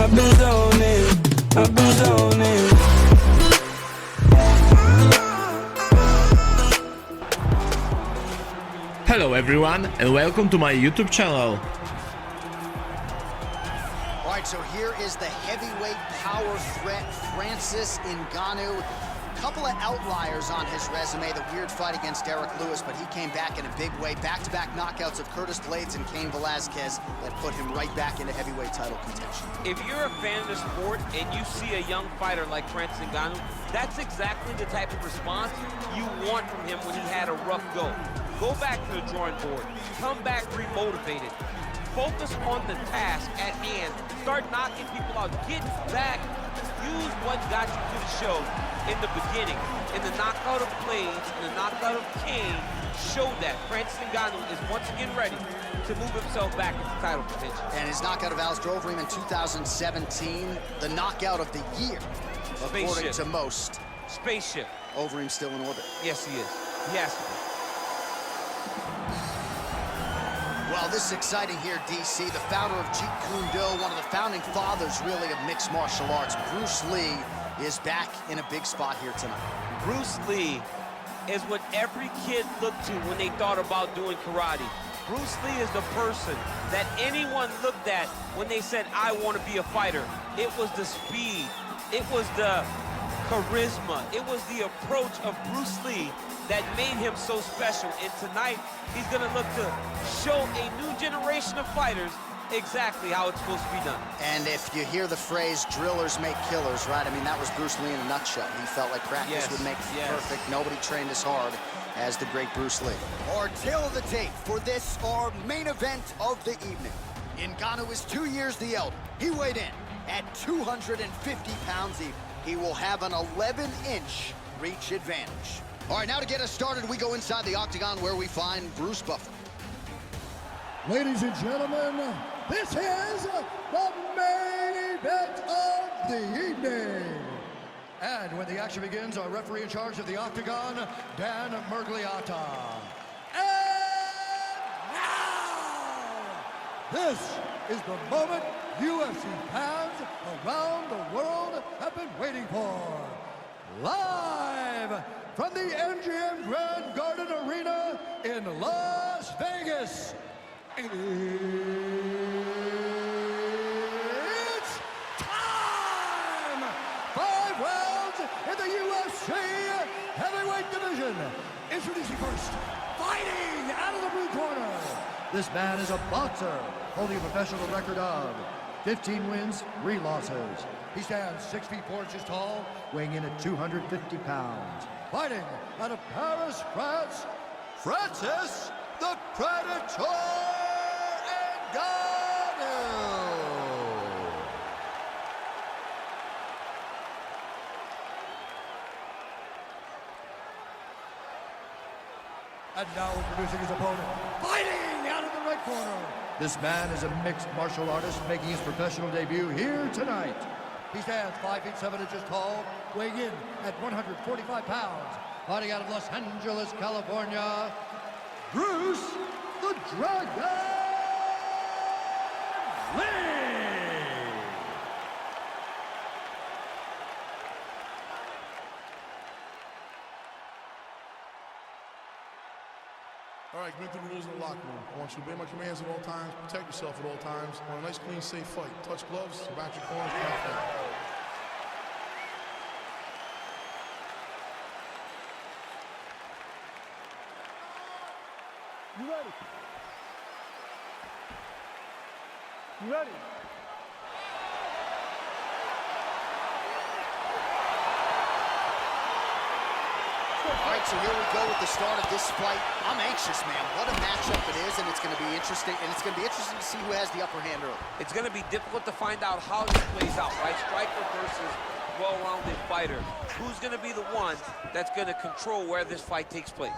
I've been zoning, I've been zoning. Hello everyone and welcome to my YouTube channel. Alright, so here is the heavyweight power threat, Francis Ngannou. Couple of outliers on his resume, the weird fight against Derek Lewis, but he came back in a big way. Back-to-back knockouts of Curtis Blades and Cain Velasquez that put him right back into heavyweight title contention. If you're a fan of the sport and you see a young fighter like Francis Ngannou, that's exactly the type of response you want from him when he had a rough go. Go back to the drawing board, come back remotivated, focus on the task at hand, start knocking people out, get back, use what got you to the show in the beginning. In the knockout of Blades, in the knockout of Cain, showed that Francis Ngannou is once again ready to move himself back into title contention. And his knockout of Alistair Overeem in 2017, the knockout of the year, according to most. Spaceship. Overeem still in orbit. Yes, he is. He has to be. Well, this is exciting here, DC. The founder of Jeet Kune Do, one of the founding fathers, really, of mixed martial arts, Bruce Lee, is back in a big spot here tonight. Bruce Lee is what every kid looked to when they thought about doing karate. Bruce Lee is the person that anyone looked at when they said, I want to be a fighter. It was the speed. It was the charisma. It was the approach of Bruce Lee that made him so special. And tonight, he's going to look to show a new generation of fighters exactly how it's supposed to be done. And if you hear the phrase, drillers make killers, right? I mean, that was Bruce Lee in a nutshell. He felt like practice would make perfect. Nobody trained as hard as the great Bruce Lee. Our tale of the tape for this, our main event of the evening. Ngannou is 2 years the elder. He weighed in at 250 pounds even. He will have an 11-inch reach advantage. All right, now to get us started, we go inside the octagon where we find Bruce Buffer. Ladies and gentlemen, this is the main event of the evening. And when the action begins, our referee in charge of the octagon, Dan Murgliata. And now, this is the moment UFC fans around the world have been waiting for. Live from the MGM Grand Garden Arena in Las Vegas. It's time! 5 rounds in the UFC heavyweight division. Introducing first, fighting out of the blue corner. This man is a boxer, holding a professional record of 15 wins, 3 losses. He stands 6 feet 4 inches tall, weighing in at 250 pounds. Fighting out of Paris, France, Francis the Predator Ngannou. And now introducing his opponent, fighting out of the right corner. This man is a mixed martial artist making his professional debut here tonight. He stands 5 feet 7 inches tall, weighing in at 145 pounds. Fighting out of Los Angeles, California, Bruce the Dragon Lee. All right, commit to the rules in the locker room. I want you to obey my commands at all times, protect yourself at all times. I want a nice, clean, safe fight. Touch gloves, back your corners, back down. You ready? You ready? All right, so here we go with the start of this fight. I'm anxious, man. What a matchup it is, and it's going to be interesting. And it's going to be interesting to see who has the upper hand early. It's going to be difficult to find out how this plays out, right? Striker versus well-rounded fighter. Who's going to be the one that's going to control where this fight takes place?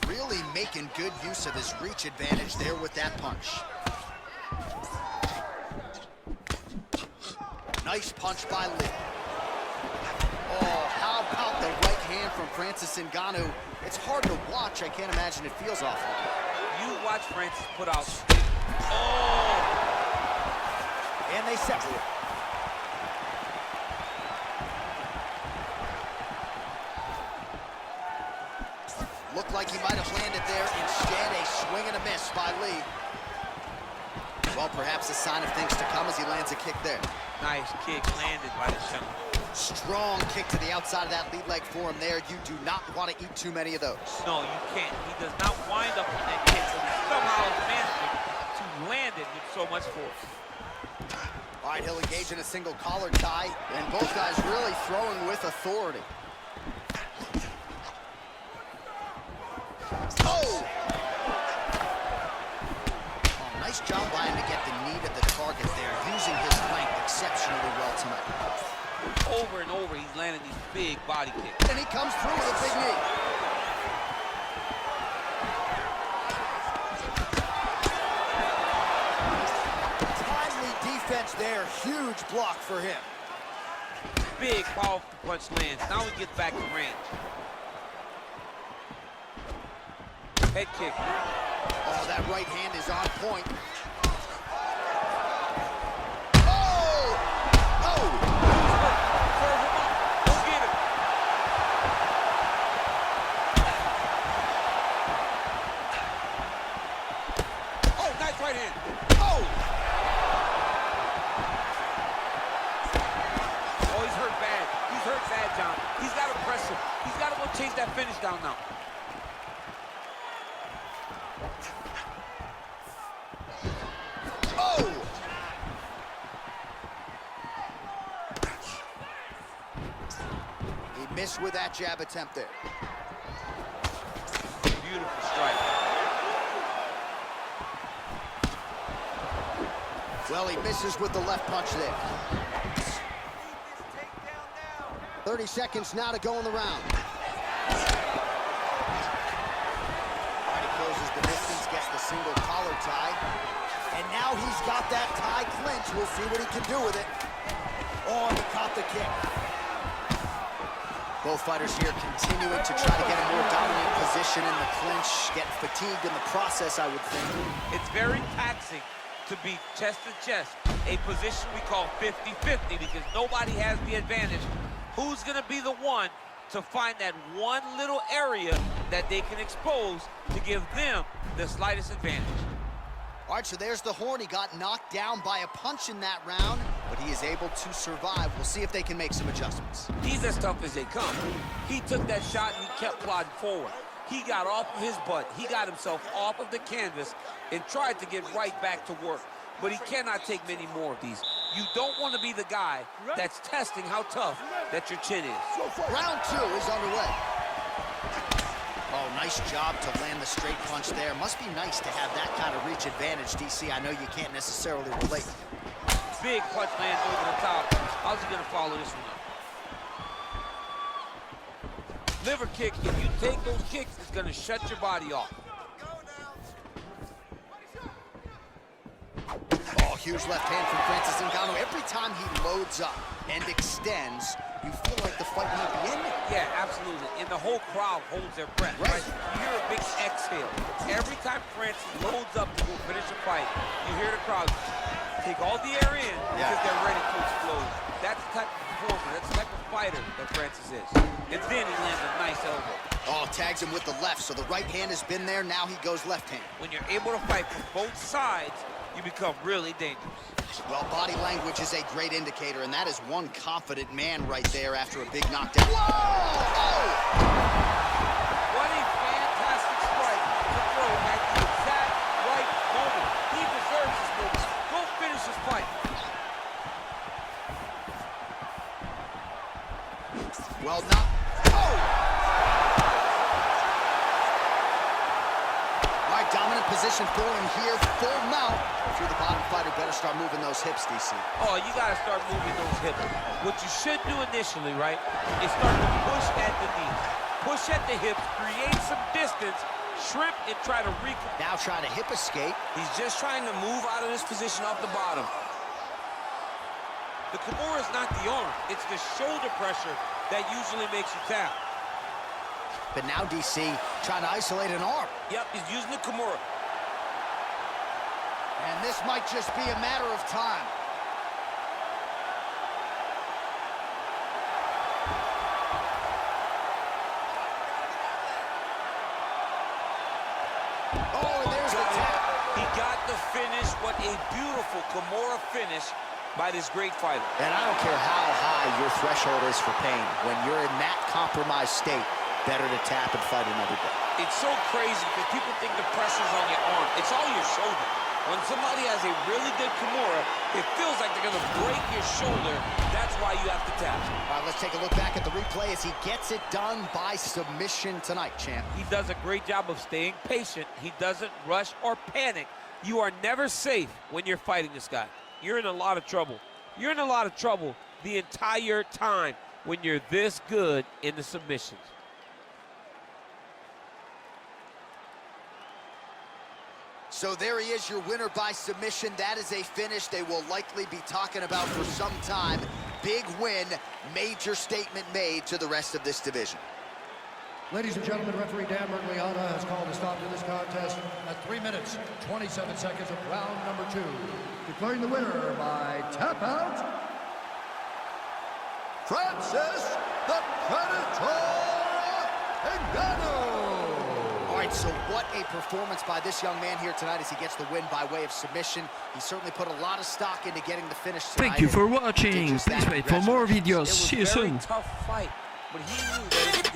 Really making good use of his reach advantage there with that punch. Nice punch by Lee. Oh, how about the right hand from Francis Ngannou? It's hard to watch. I can't imagine it feels awful. You watch Francis put out. Oh! And they separate. miss by Lee. Well, perhaps a sign of things to come as he lands a kick there. Nice kick landed by the shot. Strong kick to the outside of that lead leg for him there. You do not want to eat too many of those. No, you can't. He does not wind up on that kick, but he somehow has managed to land it with so much force. All right, he'll engage in a single collar tie, and both guys really throwing with authority. Oh! Nice job by him to get the knee to the target there, using his length exceptionally well tonight. Over and over, he's landing these big body kicks. And he comes through with a big knee. Timely defense there, huge block for him. Big, powerful punch lands. Now he gets back to range. Head kick. Oh, that right hand is on point. Chase that finish down now. Oh! He missed with that jab attempt there. Beautiful strike. Well, he misses with the left punch there. 30 seconds now to go in the round. Gets the single collar tie, and now he's got that tie clinch. We'll see what he can do with it. Oh, and he caught the kick. Both fighters here continuing to try to get a more dominant position in the clinch, get fatigued in the process, I would think. It's very taxing to be chest to chest, a position we call 50-50 because nobody has the advantage. Who's gonna be the one to find that one little area that they can expose to give them the slightest advantage? All right, so there's the horn. He got knocked down by a punch in that round, but he is able to survive. We'll see if they can make some adjustments. He's as tough as they come. He took that shot and he kept plodding forward. He got off of his butt. He got himself off of the canvas and tried to get right back to work. But he cannot take many more of these. You don't want to be the guy that's testing how tough that your chin is. Round 2 is underway. Oh, nice job to land the straight punch there. Must be nice to have that kind of reach advantage, DC. I know you can't necessarily relate. Big punch lands over the top. How's he going to follow this one up? Liver kick, if you take those kicks, it's going to shut your body off. Oh, huge left hand from Francis Ngannou. Every time he loads up and extends, you feel like the fight might be ending. Yeah, absolutely. And the whole crowd holds their breath, right? You hear a big exhale. Every time Francis loads up to go finish a fight, you hear the crowd take all the air in because they're ready to explode. That's the type of performer, that's the type of fighter that Francis is. And then he lands a nice elbow. Oh, tags him with the left, so the right hand has been there. Now he goes left hand. When you're able to fight from both sides, you become really dangerous. Well, body language is a great indicator, and that is one confident man right there after a big knockdown. Whoa! Oh! What a fantastic strike to throw at the exact right moment. He deserves this moment. Go finish his fight. Well, not. Oh! All right, dominant position for him here. Full mount. If you're the bottom fighter, better start moving those hips, DC. Oh, you got to start moving those hips. What you should do initially, right, is start to push at the knees. Push at the hips, create some distance, shrimp, and try to recover. Now trying to hip escape. He's just trying to move out of this position off the bottom. The Kimura is not the arm. It's the shoulder pressure that usually makes you tap. But now DC trying to isolate an arm. Yep, he's using the Kimura. And this might just be a matter of time. Oh, and there's the a beautiful Kimura finish by this great fighter. And I don't care how high your threshold is for pain. When you're in that compromised state, better to tap and fight another day. It's so crazy because people think the pressure's on your arm. It's all your shoulder. When somebody has a really good Kimura, it feels like they're going to break your shoulder. That's why you have to tap. All right, let's take a look back at the replay as he gets it done by submission tonight, champ. He does a great job of staying patient. He doesn't rush or panic. You are never safe when you're fighting this guy. You're in a lot of trouble. You're in a lot of trouble the entire time when you're this good in the submissions. So there he is, your winner by submission. That is a finish they will likely be talking about for some time. Big win, major statement made to the rest of this division. Ladies and gentlemen, referee Dan Mergliana has called a stop to this contest at 3 minutes, 27 seconds of round number 2. Declaring the winner by tap out, Francis the Predator Ngannou. All right, so what a performance by this young man here tonight as he gets the win by way of submission. He certainly put a lot of stock into getting the finish tonight. Thank you for watching. Please wait for more videos. See you soon. Tough fight, but he knew that